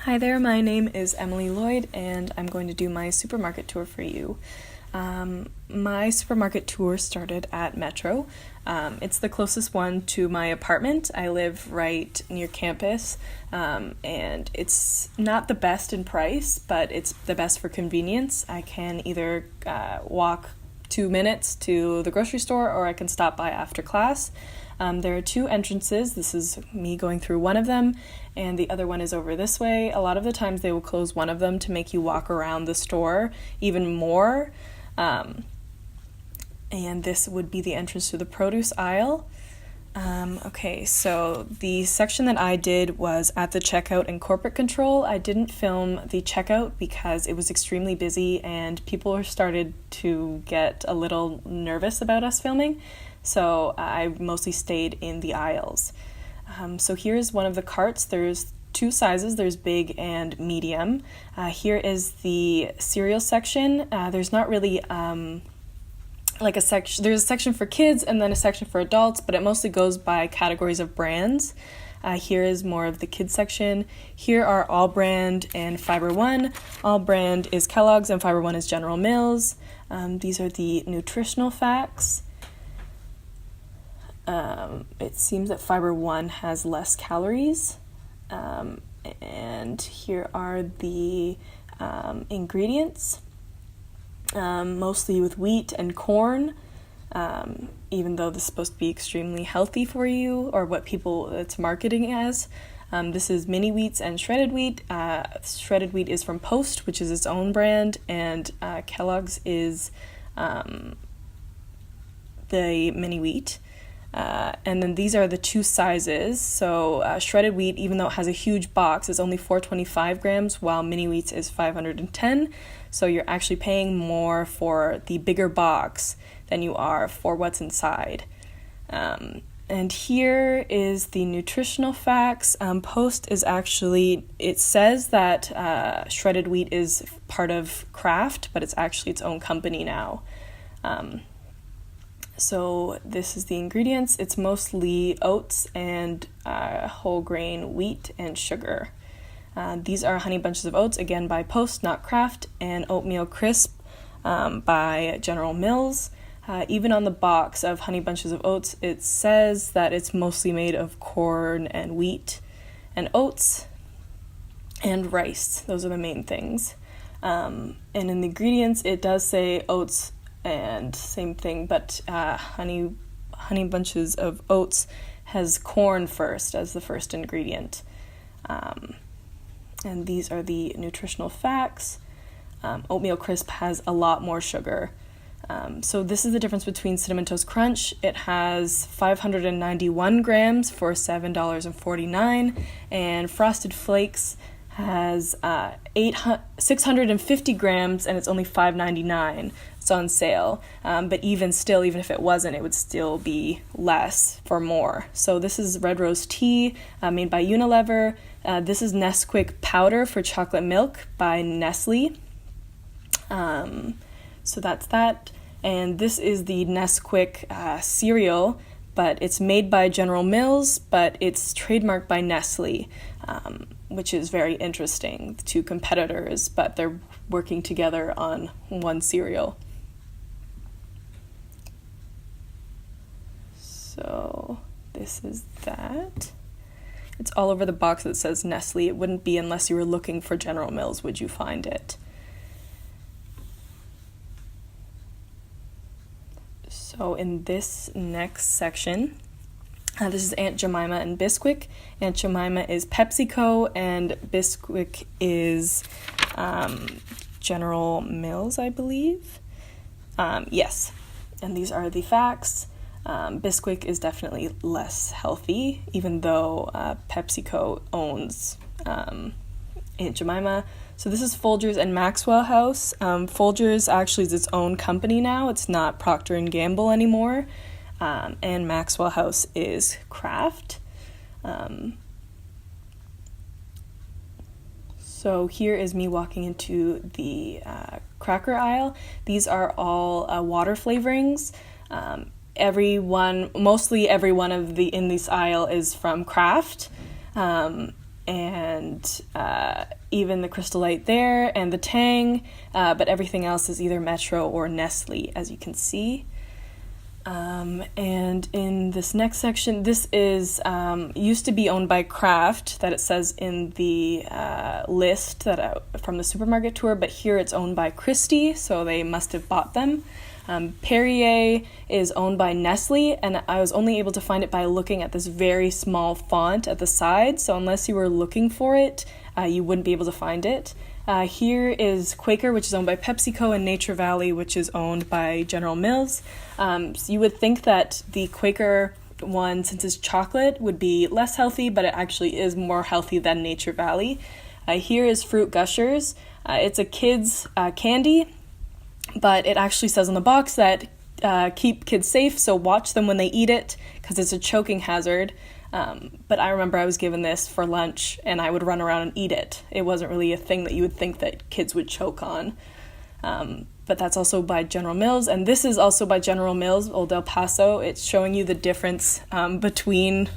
Hi there, my name is Emily Lloyd, and I'm going to do my supermarket tour for you. My supermarket tour started at Metro. It's the closest one to my apartment. I live right near campus, and it's not the best in price, but it's the best for convenience. I can either walk 2 minutes to the grocery store, or I can stop by after class. There are 2 entrances. This is me going through one of them, and the other one is over this way. A lot of the times they will close one of them to make you walk around the store even more. And this would be the entrance to the produce aisle. Okay, so the section that I did was at the checkout and corporate control. I didn't film the checkout because it was extremely busy and people started to get a little nervous about us filming. So I mostly stayed in the aisles. So here's one of the carts. There's 2 sizes. There's big and medium. Here is the cereal section. There's not really like a section. There's a section for kids and then a section for adults, but it mostly goes by categories of brands. Here is more of the kids section. Here are All Brand and Fiber One. All Brand is Kellogg's and Fiber One is General Mills. These are the nutritional facts. It seems that Fiber One has less calories. And here are the ingredients, mostly with wheat and corn, even though this is supposed to be extremely healthy for you, or what it's marketing as. This is mini wheats and shredded wheat. Shredded wheat is from Post, which is its own brand, and Kellogg's is the mini wheat. And then these are the 2 sizes. So shredded wheat, even though it has a huge box, is only 425 grams, while mini wheats is 510. So you're actually paying more for the bigger box than you are for what's inside. And here is the nutritional facts. Post is actually, it says that shredded wheat is part of Kraft, but it's actually its own company now. So this is the ingredients. It's mostly oats and whole grain wheat and sugar. These are Honey Bunches of Oats, again by Post, not Kraft, and Oatmeal Crisp by General Mills. Even on the box of Honey Bunches of Oats, it says that it's mostly made of corn and wheat and oats and rice. Those are the main things. And in the ingredients, it does say oats and same thing, but Honey Bunches of Oats has corn first as the first ingredient. And these are the nutritional facts. Oatmeal Crisp has a lot more sugar. So this is the difference between Cinnamon Toast Crunch. It has 591 grams for $7.49, and Frosted Flakes has 650 grams and it's only $5.99. It's on sale, but even if it wasn't, it would still be less for more. So this is Red Rose Tea made by Unilever. This is Nesquik Powder for Chocolate Milk by Nestle. So that's that. And this is the Nesquik cereal, but it's made by General Mills, but it's trademarked by Nestle, which is very interesting. The 2 competitors, but they're working together on one cereal. So this is that. It's all over the box that says Nestle. It wouldn't be unless you were looking for General Mills would you find it. So in this next section, this is Aunt Jemima and Bisquick. Aunt Jemima is PepsiCo and Bisquick is General Mills, I believe. Yes, and these are the facts. Bisquick is definitely less healthy, even though PepsiCo owns Aunt Jemima. So this is Folgers and Maxwell House. Folgers actually is its own company now. It's not Procter & Gamble anymore. And Maxwell House is Kraft. So here is me walking into the cracker aisle. These are all water flavorings. Mostly every one in this aisle is from Kraft. and even the Crystal Light there, and the Tang, but everything else is either Metro or Nestle, as you can see. And in this next section, this is used to be owned by Kraft, that it says in the list that from the supermarket tour, but here it's owned by Christie, so they must have bought them. Perrier is owned by Nestle, and I was only able to find it by looking at this very small font at the side, so unless you were looking for it, you wouldn't be able to find it. Here is Quaker, which is owned by PepsiCo, and Nature Valley, which is owned by General Mills. So you would think that the Quaker one, since it's chocolate, would be less healthy, but it actually is more healthy than Nature Valley. Here is Fruit Gushers. It's a kid's candy, but it actually says on the box that keep kids safe, so watch them when they eat it, because it's a choking hazard. But I remember I was given this for lunch, and I would run around and eat it. It wasn't really a thing that you would think that kids would choke on. But that's also by General Mills, and this is also by General Mills, Old El Paso. It's showing you the difference between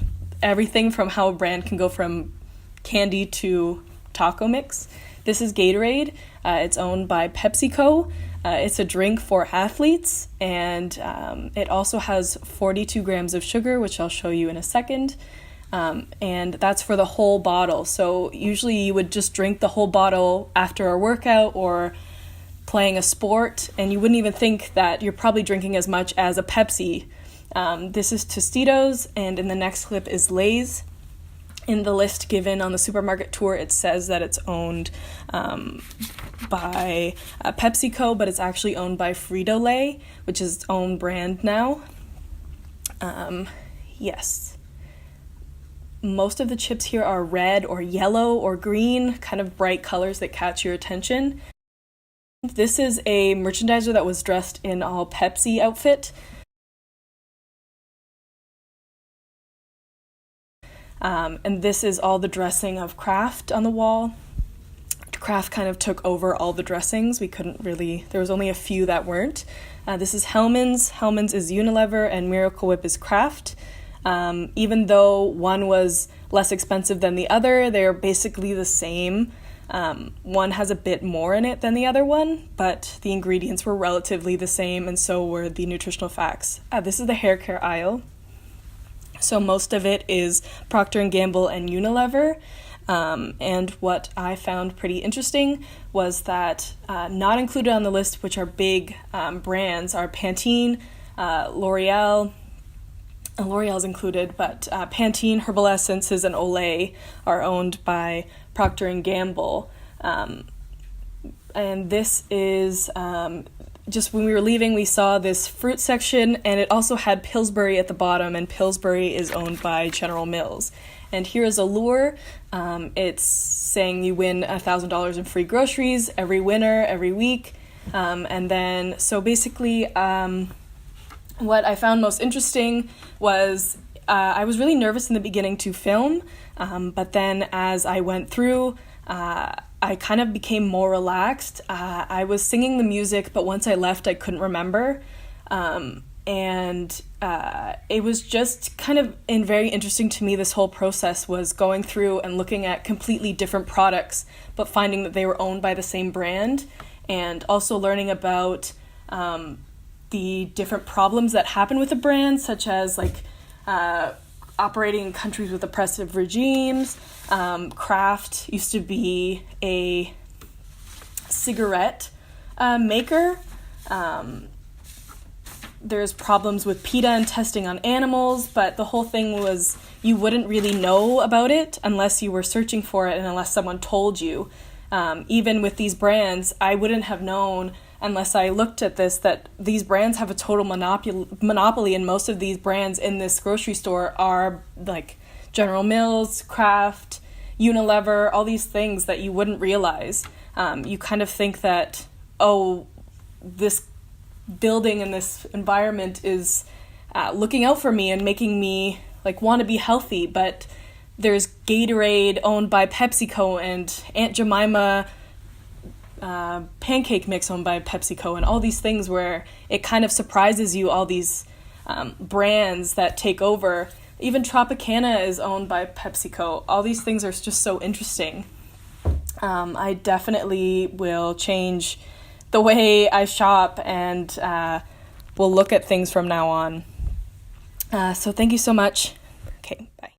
everything from how a brand can go from candy to taco mix. This is Gatorade. It's owned by PepsiCo. It's a drink for athletes, and it also has 42 grams of sugar, which I'll show you in a second, and that's for the whole bottle. So usually you would just drink the whole bottle after a workout or playing a sport, and you wouldn't even think that you're probably drinking as much as a Pepsi. This is Tostitos, and in the next clip is Lay's. In the list given on the supermarket tour, it says that it's owned by PepsiCo, but it's actually owned by Frito-Lay, which is its own brand now. Yes. Most of the chips here are red or yellow or green, kind of bright colors that catch your attention. This is a merchandiser that was dressed in all Pepsi outfit. And this is all the dressing of Kraft on the wall. Kraft kind of took over all the dressings. There was only a few that weren't. This is Hellmann's. Hellmann's is Unilever, and Miracle Whip is Kraft. Even though one was less expensive than the other, they're basically the same. One has a bit more in it than the other one, but the ingredients were relatively the same, and so were the nutritional facts. This is the hair care aisle. So most of it is Procter & Gamble and Unilever, and what I found pretty interesting was that not included on the list, which are big brands, are Pantene, L'Oreal. L'Oreal's included, but Pantene, Herbal Essences, and Olay are owned by Procter & Gamble. And this is... just when we were leaving, we saw this fruit section, and it also had Pillsbury at the bottom, and Pillsbury is owned by General Mills. And here is Allure. It's saying you win $1,000 in free groceries every winter, every week. And then, so basically, what I found most interesting was I was really nervous in the beginning to film, but then as I went through, I kind of became more relaxed. I was singing the music, but once I left, I couldn't remember. And it was just kind of very interesting to me. This whole process was going through and looking at completely different products, but finding that they were owned by the same brand, and also learning about the different problems that happen with a brand, such as operating in countries with oppressive regimes. Kraft used to be a cigarette maker. There's problems with PETA and testing on animals, but the whole thing was you wouldn't really know about it unless you were searching for it and unless someone told you. Even with these brands, I wouldn't have known unless I looked at this, that these brands have a total monopoly, and most of these brands in this grocery store are like General Mills, Kraft, Unilever, all these things that you wouldn't realize. You kind of think that, this building and this environment is looking out for me and making me want to be healthy, but there's Gatorade owned by PepsiCo and Aunt Jemima pancake mix owned by PepsiCo, and all these things where it kind of surprises you, all these brands that take over Even Tropicana is owned by PepsiCo. All these things are just so interesting. I definitely will change the way I shop and will look at things from now on. So thank you so much. Okay.